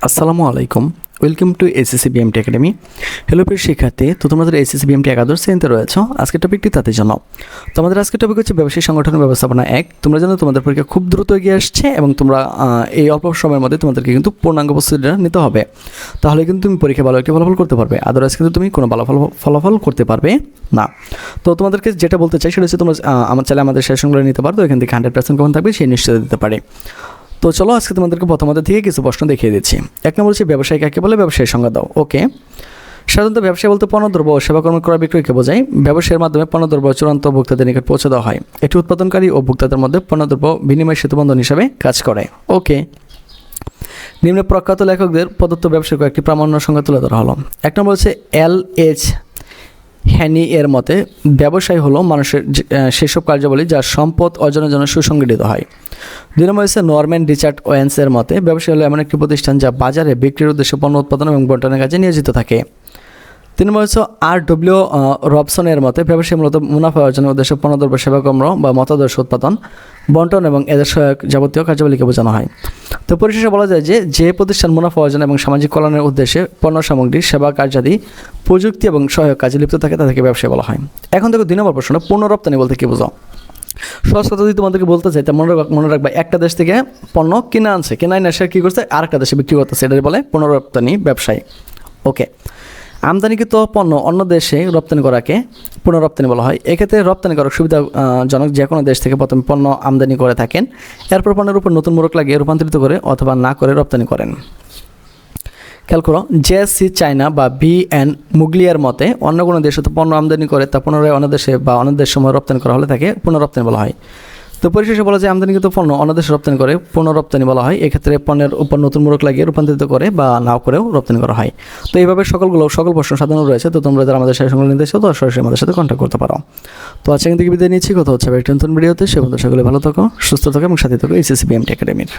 আসসালামু আলাইকুম, welcome to SSC BMT academy. Hello প্রিয় শিক্ষার্থী, তো তোমাদের এসএসসি বিএমটি একাদশ শ্রেণীতে রয়েছে। আজকের টপিকটি তাদের জন্য। তোমাদের আজকের টপিক হচ্ছে ব্যবসায়িক সংগঠন ব্যবস্থাপনা 1। তোমরা জানো তোমাদের পরীক্ষা খুব দ্রুত এগিয়ে আসছে এবং তোমরা এই অল্প সময়ের মধ্যে তোমাদেরকে কিন্তু পূর্ণাঙ্গ প্রস্তুতিটা নিতে হবে, তাহলে কিন্তু তুমি পরীক্ষা ভালো একটি ফলাফল করতে পারবে। আদারওয়াইজ কিন্তু তুমি কোনো ভালো ফলাফল করতে পারবে না। তো তোমাদেরকে যেটা বলতে চাই সেটা হচ্ছে তোমরা আমার চাইলে আমাদের সেশনগুলো নিতে পারো, তো এখান থেকে 100% কমন থাকবে সেই নিশ্চয়তা দিতে পারে। তো চলো আজকে তোমাদেরকে প্রথমত থেকে কিছু প্রশ্ন দেখিয়ে দিচ্ছি। এক নম্বর হচ্ছে ব্যবসায়ী কাকে বলে, ব্যবসায়ীর সংজ্ঞা দাও। ওকে, সাধারণত ব্যবসায়ী বলতে পণ্যদ্রব্য ও সেবাকর্ম ক্রয় বিক্রয়কে বোঝায়। ব্যবসায়ের মাধ্যমে পণ্যদ্রব্য চূড়ান্ত ভোক্তাদের নিকট পৌঁছে দেওয়া হয়। এটি উৎপাদনকারী ও ভোক্তাদের মধ্যে পণ্যদ্রব্য বিনিময় সেতুবন্ধন হিসাবে কাজ করে। ওকে, নিম্নে প্রখ্যাত লেখকদের প্রদত্ত ব্যবসায়িক কয়েকটি প্রামাণ্য সংজ্ঞা তুলে ধরা হলো। এক নম্বর হচ্ছে L.H. হ্যানি এর মতে ব্যবসায় হলো মানুষের সেসব কার্যাবলী যা সম্পদ অর্জনের জন্য সুসংগঠিত হয়। 2 নম্বর হচ্ছে নরম্যান রিচার্ড ওয়েন্স এর মতে ব্যবসায় হলো এমন একটি প্রতিষ্ঠান যা বাজারে বিক্রির উদ্দেশ্যে পণ্য উৎপাদন এবং বণ্টনের কাজে নিয়োজিত থাকে। 3 নম্বর হচ্ছে R.W. রবসন এর মতে ব্যবসায় মূলত মুনাফা অর্জনের উদ্দেশ্যে পণ্যদ্রব্য সেবাকর্ম বা মতাদর্শ উৎপাদন, বণ্টন এবং এদের সহায়ক যাবতীয় কার্যাবলীকে বোঝানো হয়। তো পরিশেষে বলা যায় যে প্রতিষ্ঠান মুনাফা অর্জন এবং সামাজিক কল্যাণের উদ্দেশ্যে পণ্য সামগ্রী, সেবা কার্যাদি, প্রযুক্তি এবং সহায়ক কাজে লিপ্ত থাকে তাদেরকে ব্যবসায় বলা হয়। এখন থেকে 2 নম্বর প্রশ্ন, পণ্য রপ্তানি বলতে কী বোঝো? সহজ কথা যদি তোমাদেরকে বলতে চাই তা মনে রাখবা, একটা দেশ থেকে পণ্য কিনে আনছে, কেনাই না সে কী করছে আরেকটা দেশে বিক্রি করতেছে, এটাই বলে পণ্য রপ্তানি ব্যবসায়। ওকে, আমদানিকৃত পণ্য অন্য দেশে রপ্তানি করাকে পুনঃরপ্তানি বলা হয়। এক্ষেত্রে রপ্তানিকারক সুবিধাজনক যে কোনো দেশ থেকে প্রথমে পণ্য আমদানি করে থাকেন, এরপর পণ্যের উপর নতুন মোড়ক লাগিয়ে রূপান্তরিত করে অথবা না করে রপ্তানি করেন। খেয়াল করো, JSC চায়না বা BN মুগলিয়ার মতে অন্য কোনো দেশে তো পণ্য আমদানি করে তা পুনরায় অন্য দেশে বা অন্য দেশ সময় রপ্তানি করা হলে তাকে পুনঃরপ্তানি বলা হয়। তো পরিশেষে বলা যায় আমদানিকৃত পণ্য অন্য দেশে রপ্তানি করে পুনঃরপ্তানি বলা হয়। এক্ষেত্রে পণ্যের উপর নতুন মোড়ক লাগিয়ে রূপান্তরিত করে বা নাও করেও রপ্তানি করা হয়। তো এইভাবে সকল প্রশ্ন সাধারণ রয়েছে। তো তোমরা যারা আমাদের সাথে সংগ্রহ নিতে চাও তো সরাসরি আমাদের সাথে কন্ট্যাক্ট করতে পারো। তো আজকে থেকে বিদায় নিচ্ছি, কথা হচ্ছে একটা নতুন ভিডিওতে। সে পর্যন্ত সকলে ভালো থাকো, সুস্থ থাকো এবং সাথে থাকো এসএসসি বিএমটি একাডেমির।